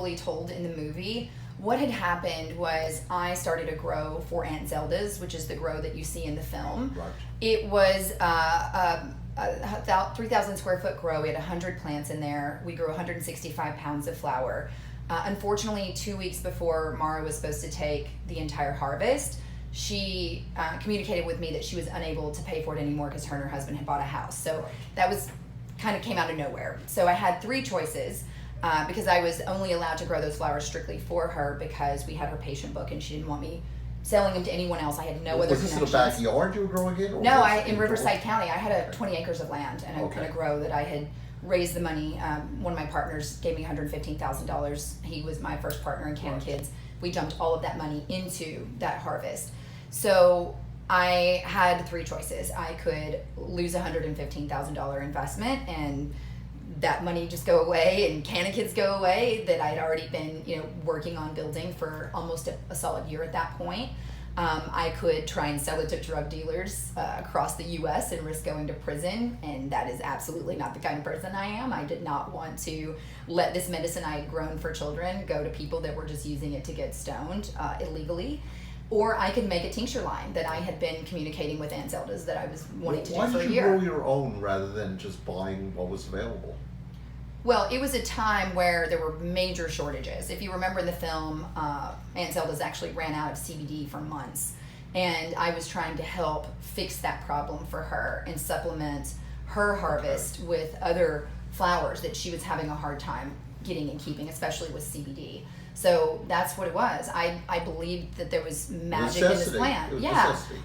fully told in the movie. What had happened was I started a grow for Aunt Zelda's, which is the grow that you see in the film. Right. It was a 3,000 square foot grow. We had 100 plants in there. We grew 165 pounds of flower. Unfortunately, 2 weeks before Mara was supposed to take the entire harvest, she communicated with me that she was unable to pay for it anymore because her and her husband had bought a house. So that was kind of came out of nowhere. So I had three choices. Because I was only allowed to grow those flowers strictly for her because we had her patient book and she didn't want me selling them to anyone else. I had no other connections. Was this in a backyard you were growing in? No, in Riverside County. I had 20 acres of land and a grow that I had raised the money. One of my partners gave me $115,000. He was my first partner in CannaKids. We dumped all of that money into that harvest. So I had three choices. I could lose $115,000 investment and that money just go away and CannaKids go away that I'd already been, working on building for almost a solid year at that point. I could try and sell it to drug dealers across the U.S. and risk going to prison, and that is absolutely not the kind of person I am. I did not want to let this medicine I had grown for children go to people that were just using it to get stoned illegally. Or I could make a tincture line that I had been communicating with Aunt Zelda's that I was wanting to do for a year. Why did you grow your own rather than just buying what was available? Well, it was a time where there were major shortages. If you remember the film, Aunt Zelda's actually ran out of CBD for months. And I was trying to help fix that problem for her and supplement her harvest with other flowers that she was having a hard time getting and keeping, especially with CBD. So that's what it was. I believed that there was magic in this plant.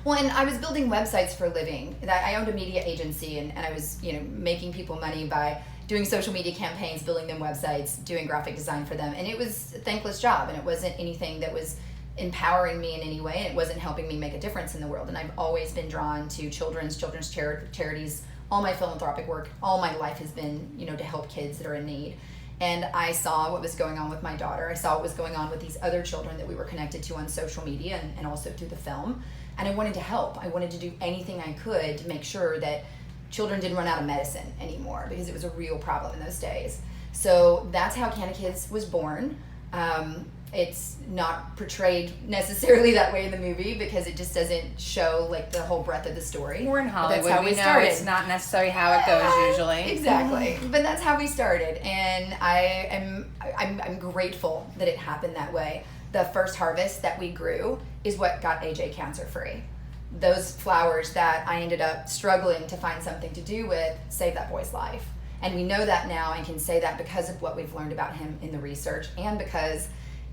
Well, and I was building websites for a living. I owned a media agency and I was, making people money by doing social media campaigns, building them websites, doing graphic design for them. And it was a thankless job and it wasn't anything that was empowering me in any way and it wasn't helping me make a difference in the world. And I've always been drawn to children's charities. All my philanthropic work, all my life has been, to help kids that are in need. And I saw what was going on with my daughter. I saw what was going on with these other children that we were connected to on social media and also through the film. And I wanted to help. I wanted to do anything I could to make sure that children didn't run out of medicine anymore because it was a real problem in those days. So that's how CannaKids was born. It's not portrayed necessarily that way in the movie because it just doesn't show like the whole breadth of the story. We're in Hollywood. That's how we started. It's not necessarily how it goes usually. Exactly. But that's how we started, and I'm grateful that it happened that way. The first harvest that we grew is what got AJ cancer free. Those flowers that I ended up struggling to find something to do with saved that boy's life. And we know that now and can say that because of what we've learned about him in the research and because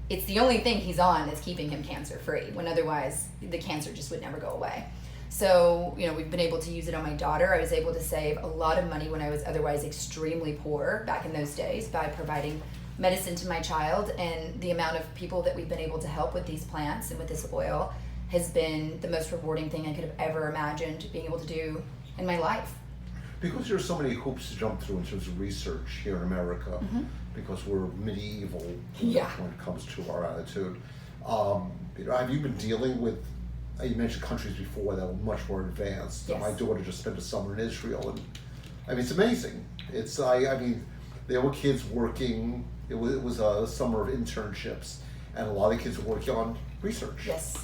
it's the only thing he's on that's keeping him cancer free, when otherwise the cancer just would never go away. So, we've been able to use it on my daughter. I was able to save a lot of money when I was otherwise extremely poor back in those days by providing medicine to my child. And the amount of people that we've been able to help with these plants and with this oil has been the most rewarding thing I could have ever imagined being able to do in my life. Because there's so many hoops to jump through in terms of research here in America, because we're medieval when it comes to our attitude. Have you been dealing with, you mentioned countries before that were much more advanced. Yes. My daughter just spent a summer in Israel, and it's amazing. There were kids working, it was a summer of internships, and a lot of kids were working on research. Yes.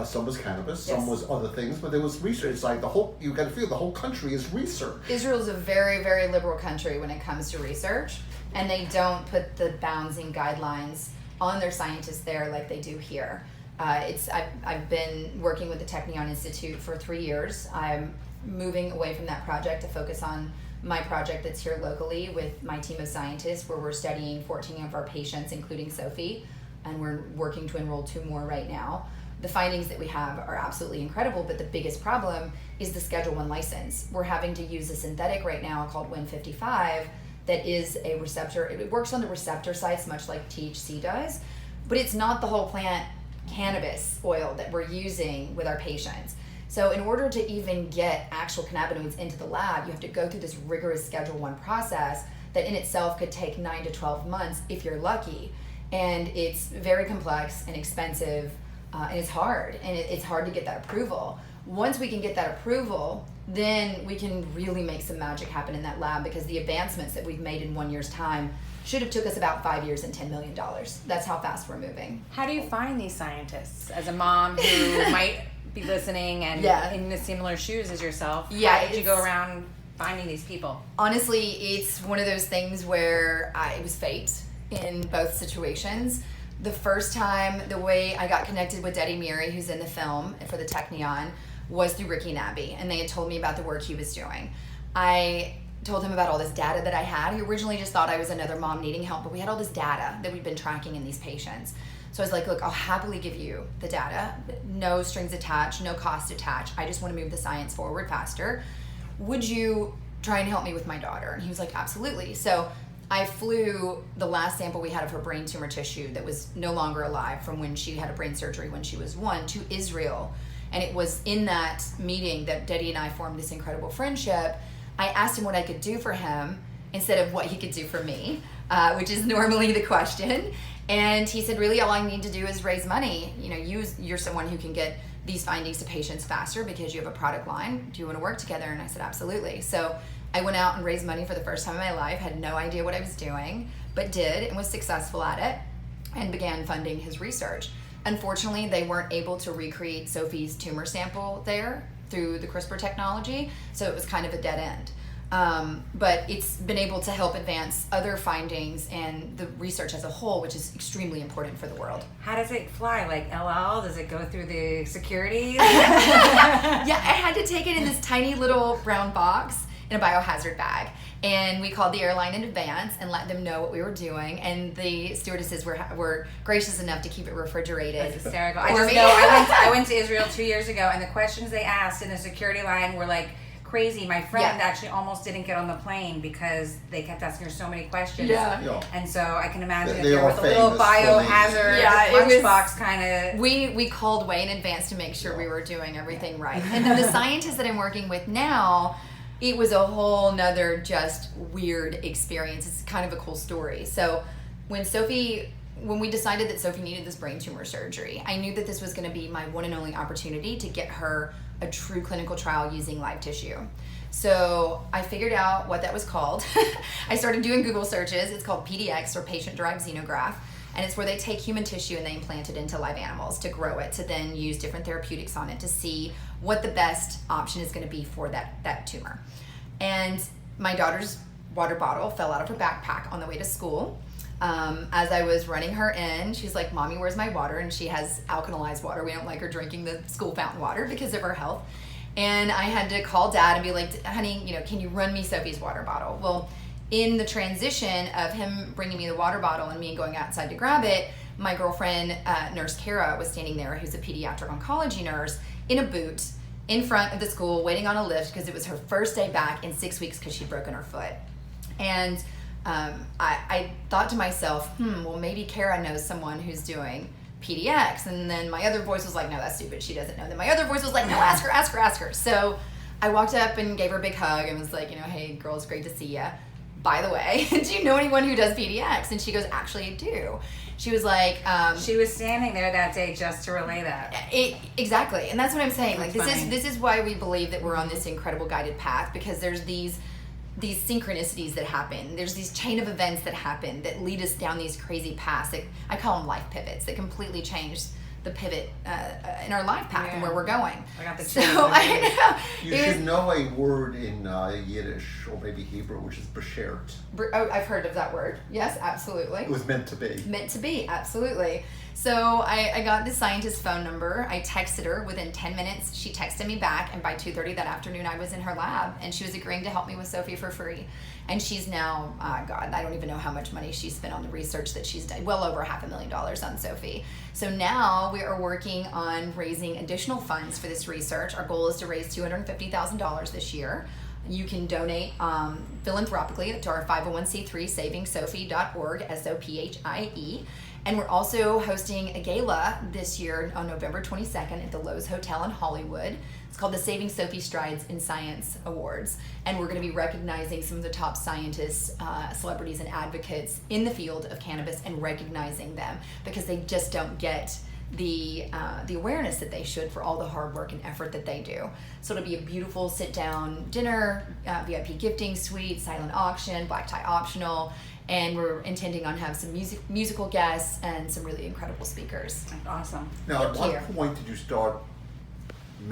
Some was cannabis, some was other things, but there was research. It's like you got to feel the whole country is research. Israel's a very, very liberal country when it comes to research, and they don't put the bounds and guidelines on their scientists there like they do here. I've been working with the Technion Institute for 3 years. I'm moving away from that project to focus on my project that's here locally with my team of scientists, where we're studying 14 of our patients, including Sophie, and we're working to enroll 2 more right now. The findings that we have are absolutely incredible, but the biggest problem is the Schedule 1 license. We're having to use a synthetic right now called WIN55 that is a receptor. It works on the receptor sites much like THC does, but it's not the whole plant cannabis oil that we're using with our patients. So in order to even get actual cannabinoids into the lab, you have to go through this rigorous Schedule 1 process that in itself could take 9 to 12 months if you're lucky. And it's very complex and expensive, and it's hard. And it's hard to get that approval. Once we can get that approval, then we can really make some magic happen in that lab, because the advancements that we've made in 1 year's time should have took us about 5 years and $10 million. That's how fast we're moving. How do you find these scientists as a mom who might be listening and in the similar shoes as yourself? Yeah, how did you go around finding these people? Honestly, it's one of those things where it was fate in both situations. The first time, the way I got connected with Daddy Miri, who's in the film for the Technion, was through Ricky Nabby, and they had told me about the work he was doing. I told him about all this data that I had. He originally just thought I was another mom needing help, but we had all this data that we'd been tracking in these patients. So I was like, look, I'll happily give you the data. No strings attached, no cost attached. I just want to move the science forward faster. Would you try and help me with my daughter? And he was like, absolutely. So I flew the last sample we had of her brain tumor tissue that was no longer alive from when she had a brain surgery when she was 1 to Israel. And it was in that meeting that Daddy and I formed this incredible friendship. I asked him what I could do for him instead of what he could do for me, which is normally the question. And he said, really, all I need to do is raise money. You know, you're someone who can get these findings to patients faster because you have a product line. Do you want to work together? And I said, absolutely. So I went out and raised money for the first time in my life, had no idea what I was doing, but did and was successful at it and began funding his research. Unfortunately, they weren't able to recreate Sophie's tumor sample there through the CRISPR technology, so it was kind of a dead end. But it's been able to help advance other findings and the research as a whole, which is extremely important for the world. How does it fly? Like LL? Does it go through the security? Yeah, I had to take it in this tiny little brown box in a biohazard bag. And we called the airline in advance and let them know what we were doing. And the stewardesses were gracious enough to keep it refrigerated. That's hysterical. I just know I went to Israel 2 years ago, and the questions they asked in the security line were like crazy. My friend actually almost didn't get on the plane because they kept asking her so many questions. Yeah. And so I can imagine if They there are was a little biohazard lunchbox kind of. We called way in advance to make sure we were doing everything right. And then the scientists that I'm working with now, it was a whole nother just weird experience. It's kind of a cool story. So when we decided that Sophie needed this brain tumor surgery, I knew that this was going to be my one and only opportunity to get her a true clinical trial using live tissue. So I figured out what that was called. I started doing Google searches. It's called PDX, or patient-derived xenograft. And it's where they take human tissue and they implant it into live animals to grow it, to then use different therapeutics on it to see what the best option is going to be for that tumor. And my daughter's water bottle fell out of her backpack on the way to school. As I was running her in, she's like, Mommy, where's my water? And she has alkalized water. We don't like her drinking the school fountain water because of her health. And I had to call Dad and be like, honey, can you run me Sophie's water bottle? Well, in the transition of him bringing me the water bottle and me going outside to grab it, my girlfriend, Nurse Kara, was standing there, who's a pediatric oncology nurse, in a boot in front of the school waiting on a lift because it was her first day back in 6 weeks because she'd broken her foot. And I thought to myself, well, maybe Kara knows someone who's doing PDX. And then my other voice was like, no, that's stupid. She doesn't know. Then my other voice was like, no, ask her. So I walked up and gave her a big hug and was like, hey, girl, it's great to see ya. By the way, do you know anyone who does PDX? And she goes, actually, I do. She was like... she was standing there that day just to relay that. Exactly. And that's what I'm saying. That's this is why we believe that we're on this incredible guided path, because there's these synchronicities that happen. There's these chain of events that happen that lead us down these crazy paths. I call them life pivots that completely change the pivot in our life path and where we're going. I got the so I know. You should know a word in Yiddish or maybe Hebrew, which is beshert. I've heard of that word. Yes, absolutely. It was meant to be. Meant to be, absolutely. So I got the scientist's phone number. I texted her. Within 10 minutes, she texted me back, and by 2:30 that afternoon, I was in her lab, and she was agreeing to help me with Sophie for free. And she's now, God, I don't even know how much money she spent on the research that she's done, well over $500,000 on Sophie. So now we are working on raising additional funds for this research. Our goal is to raise $250,000 this year. You can donate philanthropically to our 501c3 savingsophie.org, SOPHIE. And we're also hosting a gala this year on November 22nd at the Lowe's Hotel in Hollywood. It's called the Saving Sophie Strides in Science Awards. And we're going to be recognizing some of the top scientists, celebrities, and advocates in the field of cannabis and recognizing them because they just don't get the awareness that they should for all the hard work and effort that they do. So it'll be a beautiful sit-down dinner, VIP gifting suite, silent auction, black tie optional. and we're intending on having some musical guests and some really incredible speakers. Awesome. Now, at Thank what you. point did you start making